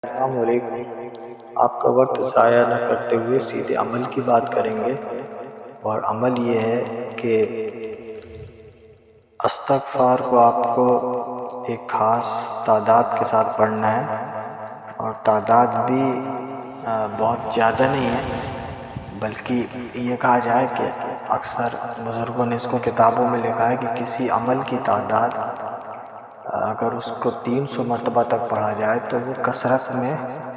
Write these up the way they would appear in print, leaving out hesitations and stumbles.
السلام علیکم۔ آپ کا وقت ضائع نہ کرتے ہوئے سیدھے عمل کی بات کریں گے، اور عمل یہ ہے کہ استغفار کو آپ کو ایک خاص تعداد کے ساتھ پڑھنا ہے، اور تعداد بھی بہت زیادہ نہیں ہے، بلکہ یہ کہا جائے کہ اکثر بزرگوں نے اس کو کتابوں میں لکھا ہے کہ کسی عمل کی تعداد اگر اس کو 300 مرتبہ تک پڑھا جائے تو وہ کثرت میں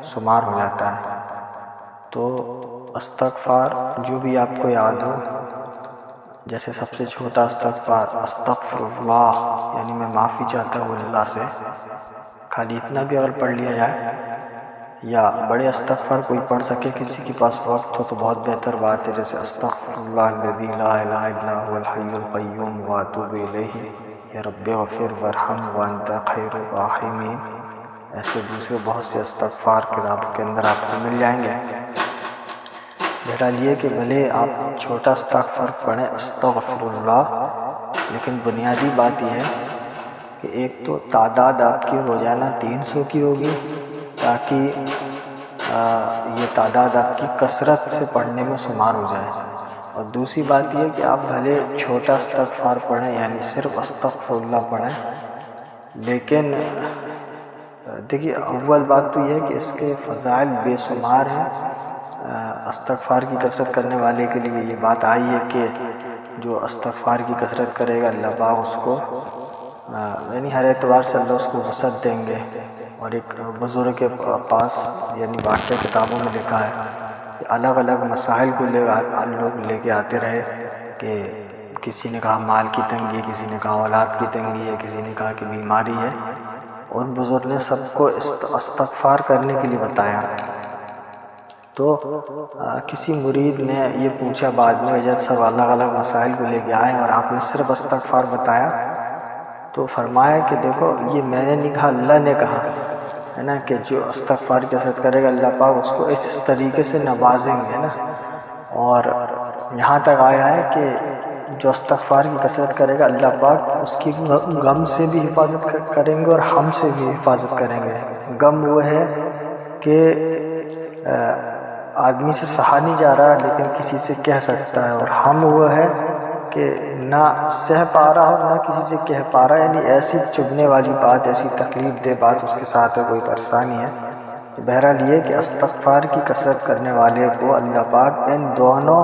شمار ہو جاتا ہے۔ تو استغفار جو بھی آپ کو یاد ہو، جیسے سب سے چھوٹا استغفار استغفر اللہ، یعنی میں معافی چاہتا ہوں اللہ سے، خالی اتنا بھی اگر پڑھ لیا جائے، یا بڑے استغفار کوئی پڑھ سکے، کسی کے پاس وقت ہو تو بہت بہتر بات ہے، جیسے استغفر اللہ الذی لا الہ الا هو الحی القیوم واتوب الیہ یا رب اغفر وارحم وانت خیر الراحمین۔ ایسے دوسرے بہت سے استغفار کتابوں کے اندر آپ کو مل جائیں گے۔ بہرحال یہ کہ بھلے آپ چھوٹا استغفار پڑھیں استغفر اللہ، لیکن بنیادی بات یہ ہے کہ ایک تو تعداد آپ کی روزانہ 300 کی ہوگی، تاکہ یہ تعداد آپ کی کثرت سے پڑھنے میں شمار ہو جائے، اور دوسری بات یہ کہ آپ بھلے چھوٹا استغفار پڑھیں، یعنی صرف استغفر اللہ پڑھیں، لیکن دیکھیے اول بات تو یہ ہے کہ اس کے فضائل بے شمار ہیں۔ استغفار کی کثرت کرنے والے کے لیے یہ بات آئی ہے کہ جو استغفار کی کثرت کرے گا اللہ پاک اس کو یعنی ہر اعتبار سے اللہ اس کو وسعت دیں گے۔ اور ایک بزرگ کے پاس یعنی واقعہ کتابوں میں لکھا ہے کہ الگ الگ مسائل کو لوگ لے کے آتے رہے، کہ کسی نے کہا مال کی تنگی ہے، کسی نے کہا اولاد کی تنگی ہے، کسی نے کہا کہ بیماری ہے، اور بزرگ نے سب کو استغفار کرنے کے لیے بتایا۔ تو کسی مرید نے یہ پوچھا بعد میں، جب سب الگ الگ مسائل کو لے کے آئے اور آپ نے صرف استغفار بتایا، تو فرمایا کہ دیکھو یہ میں نے نہیں کہا، اللہ نے کہا ہے نا، کہ جو استغفار کی کثرت کرے گا اللہ پاک اس کو اس طریقے سے نوازیں گے نا۔ اور یہاں تک آیا ہے کہ جو استغفار کی کثرت کرے گا اللہ پاک اس کی غم سے بھی حفاظت کریں گے اور ہم سے بھی حفاظت کریں گے۔ غم وہ ہے کہ آدمی سے سہا نہیں جا رہا لیکن کسی سے کہہ سکتا ہے، اور ہم وہ ہے کہ نہ سہ پا رہا اور نہ کسی سے کہہ پا رہا، یعنی ایسی چبھنے والی بات، ایسی تکلیف دہ بات اس کے ساتھ ہے، کوئی پریشانی ہے۔ بہرحال یہ کہ استغفار کی کثرت کرنے والے کو اللہ پاک ان دونوں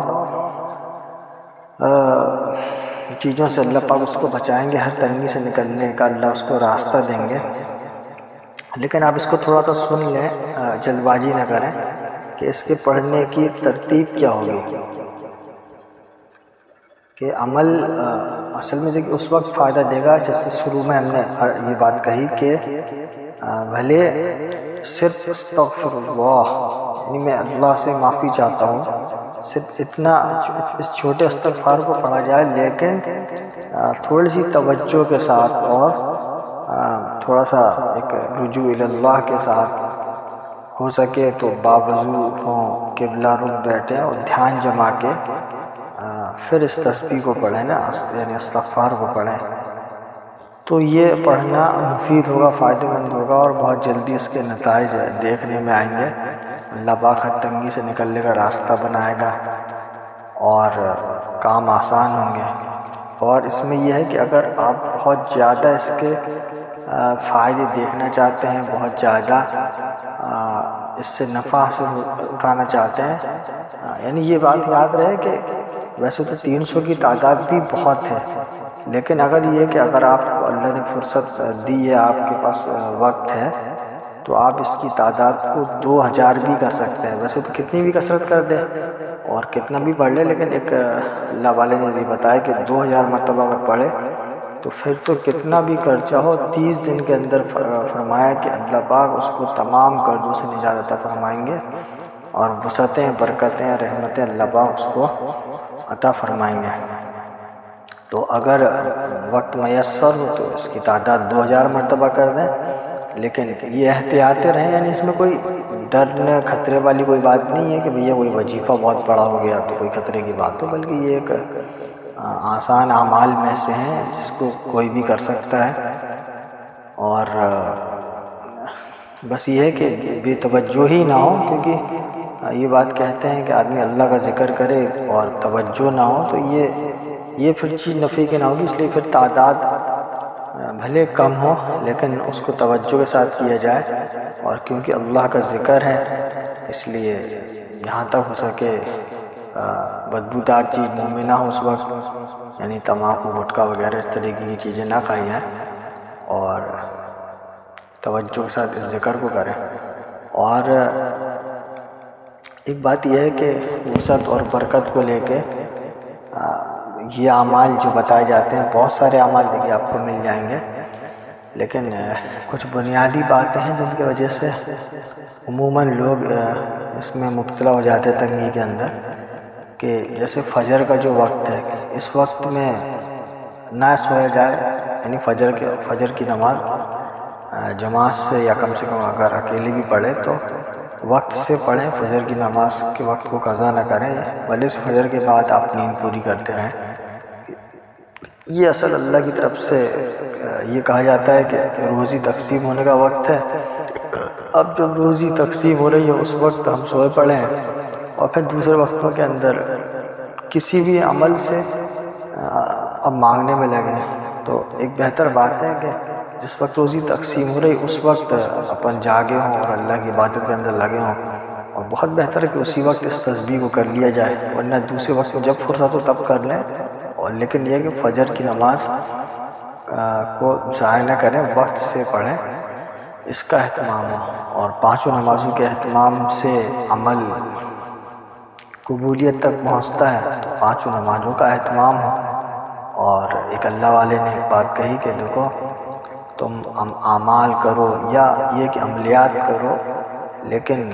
چیزوں سے اللہ پاک اس کو بچائیں گے، ہر تنگی سے نکلنے کا اللہ اس کو راستہ دیں گے۔ لیکن آپ اس کو تھوڑا سا سن لیں، جلد بازی نہ کریں کہ اس کے پڑھنے کی ترتیب کیا ہوگی۔ کہ عمل اصل میں دیکھیں اس وقت فائدہ دے گا جیسے شروع میں ہم نے یہ بات کہی کہ بھلے صرف استغفر اللہ، یعنی میں اللہ سے معافی چاہتا ہوں، صرف اتنا اس چھوٹے استغفار کو پڑھا جائے، لیکن تھوڑی سی توجہ کے ساتھ اور تھوڑا سا ایک رجوع اللہ کے ساتھ، ہو سکے تو باوضو ہوں، قبلہ رخ بیٹھیں اور دھیان جما کے پھر اس تسبیح کو پڑھیں نا، یعنی استغفار کو پڑھیں، تو یہ پڑھنا مفید ہوگا، فائدہ مند ہوگا، اور بہت جلدی اس کے نتائج دیکھنے میں آئیں گے۔ اللہ پاک ہر تنگی سے نکلنے کا راستہ بنائے گا اور کام آسان ہوں گے۔ اور اس میں یہ ہے کہ اگر آپ بہت زیادہ اس کے فائدے دیکھنا چاہتے ہیں، بہت زیادہ اس سے نفع حاصل اٹھانا چاہتے ہیں، یعنی یہ بات یاد رہے کہ ویسے تو 300 کی تعداد بھی بہت ہے، لیکن اگر یہ کہ اگر آپ کو اللہ نے فرصت دی ہے، آپ کے پاس وقت ہے، تو آپ اس کی تعداد کو 2000 بھی کر سکتے ہیں۔ ویسے تو کتنی بھی کثرت کر دیں اور کتنا بھی پڑھ لیں، لیکن ایک اللہ والے نے یہ بتایا کہ 2000 مرتبہ اگر پڑھے تو پھر تو کتنا بھی خرچہ ہو 30 دن کے اندر فرمایا کہ اللہ پاک اس کو تمام قرضوں سے نجات عطا فرمائیں گے، اور وسعتیں، برکتیں، رحمتیں اللہ پاک اس کو عطا فرمائیں گے۔ تو اگر وقت میسر ہو تو اس کی تعداد 2000 مرتبہ کر دیں، لیکن یہ احتیاطیں رہیں، یعنی اس میں کوئی ڈرنے خطرے والی کوئی بات نہیں ہے کہ بھیا کوئی وظیفہ بہت بڑا ہو گیا تو کوئی خطرے کی بات ہو، بلکہ یہ ایک آسان اعمال میں سے ہیں جس کو کوئی بھی کر سکتا ہے۔ اور بس یہ ہے کہ بے توجہ ہی نہ ہو، کیونکہ یہ بات کہتے ہیں کہ آدمی اللہ کا ذکر کرے اور توجہ نہ ہو تو یہ پھر چیز نفع کی نہ ہوگی، اس لیے پھر تعداد بھلے کم ہو لیکن اس کو توجہ کے ساتھ کیا جائے، اور کیونکہ اللہ کا ذکر ہے اس لیے یہاں تک ہو سکے بدبودار چیز منہ میں نہ ہو اس وقت، یعنی تمباکو گٹکا وغیرہ اس طریقے کی چیزیں نہ کھائی جائیں، اور توجہ کے ساتھ اس ذکر کو کریں۔ اور ایک بات یہ ہے کہ وسعت اور برکت کو لے کے یہ اعمال جو بتائے جاتے ہیں، بہت سارے اعمال دیکھیے آپ کو مل جائیں گے، لیکن کچھ بنیادی باتیں ہیں جن کی وجہ سے عموماً لوگ اس میں مبتلا ہو جاتے ہیں تنگی کے اندر، کہ جیسے فجر کا جو وقت ہے اس وقت میں نہ سویا جائے، یعنی فجر کی نماز جماعت سے یا کم سے کم اگر اکیلے بھی پڑھے تو وقت سے پڑھیں، فجر کی نماز کے وقت کو قضا نہ کریں، بھلے اس فجر کے بعد آپ نیند پوری کرتے رہیں۔ یہ اصل اللہ کی طرف سے یہ کہا جاتا ہے کہ روزی تقسیم ہونے کا وقت ہے، اب جب روزی تقسیم ہو رہی ہے اس وقت ہم سوئے پڑے ہیں، اور پھر دوسرے وقتوں کے اندر کسی بھی عمل سے اب مانگنے میں لگے، تو ایک بہتر بات ہے کہ جس وقت روزی تقسیم ہو رہی اس وقت اپن جاگے ہوں اور اللہ کی عبادت کے اندر لگے ہوں، اور بہت بہتر ہے کہ اسی وقت اس تسبیح کو کر لیا جائے، ورنہ دوسرے وقت جب فرصت ہو تب کر لیں، اور لیکن یہ کہ فجر کی نماز کو ضائع نہ کریں، وقت سے پڑھیں، اس کا اہتمام ہو، اور پانچوں نمازوں کے اہتمام سے عمل قبولیت تک پہنچتا ہے، تو پانچوں نمازوں کا اہتمام ہو۔ اور ایک اللہ والے نے ایک بات کہی کہ دیکھو تم اعمال کرو یا یہ کہ عملیات کرو لیکن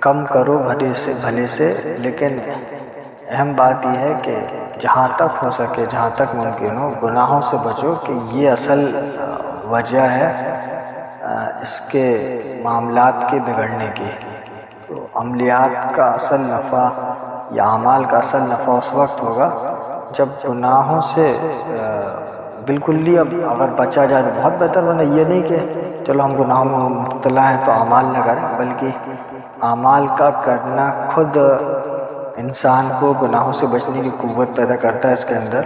کم کرو بھلے سے، لیکن اہم بات یہ ہے کہ جہاں تک ہو سکے، جہاں تک ممکن ہو گناہوں سے بچو، کہ یہ اصل وجہ ہے اس کے معاملات کے بگڑنے کی۔ تو عملیات کا اصل نفع یا اعمال کا اصل نفع اس وقت ہوگا جب گناہوں سے بالکل ہی اب اگر بچا جائے تو بہت بہتر، ورنہ یہ نہیں کہ چلو ہم گناہوں میں مبتلا ہیں تو اعمال نہ کریں، بلکہ اعمال کا کرنا خود انسان کو گناہوں سے بچنے کی قوت پیدا کرتا ہے اس کے اندر،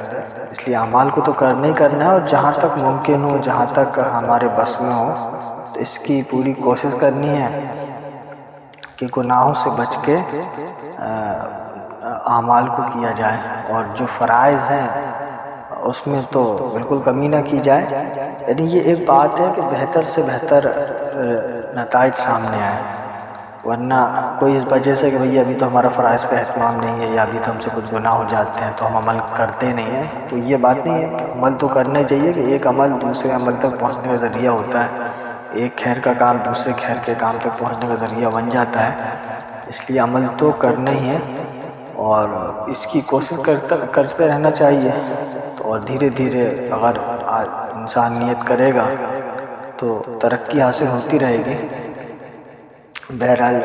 اس لیے اعمال کو تو کرنا ہی کرنا ہے، اور جہاں تک ممکن ہو، جہاں تک ہمارے بس میں ہو تو اس کی پوری کوشش کرنی ہے کہ گناہوں سے بچ کے اعمال کو کیا جائے، اور جو فرائض ہیں اس میں تو بالکل کمی نہ کی جائے، یعنی یہ ایک بات ہے کہ بہتر سے بہتر نتائج سامنے آئے، ورنہ کوئی اس وجہ سے کہ بھئی ابھی تو ہمارا فرائض کا اہتمام نہیں ہے، یا ابھی تو ہم سے کچھ گناہ ہو جاتے ہیں تو ہم عمل کرتے نہیں ہیں، تو یہ بات نہیں ہے کہ عمل تو کرنا چاہیے، کہ ایک عمل دوسرے عمل تک پہنچنے کا ذریعہ ہوتا ہے، ایک خیر کا کام دوسرے خیر کے کام تک پہنچنے کا ذریعہ بن جاتا ہے، اس لیے عمل تو کرنا ہی ہے، اور اس کی کوشش کرتے رہنا چاہیے، تو اور دھیرے دھیرے اگر انسان نیت کرے گا تو ترقی حاصل ہوتی رہے گی۔ بہرحال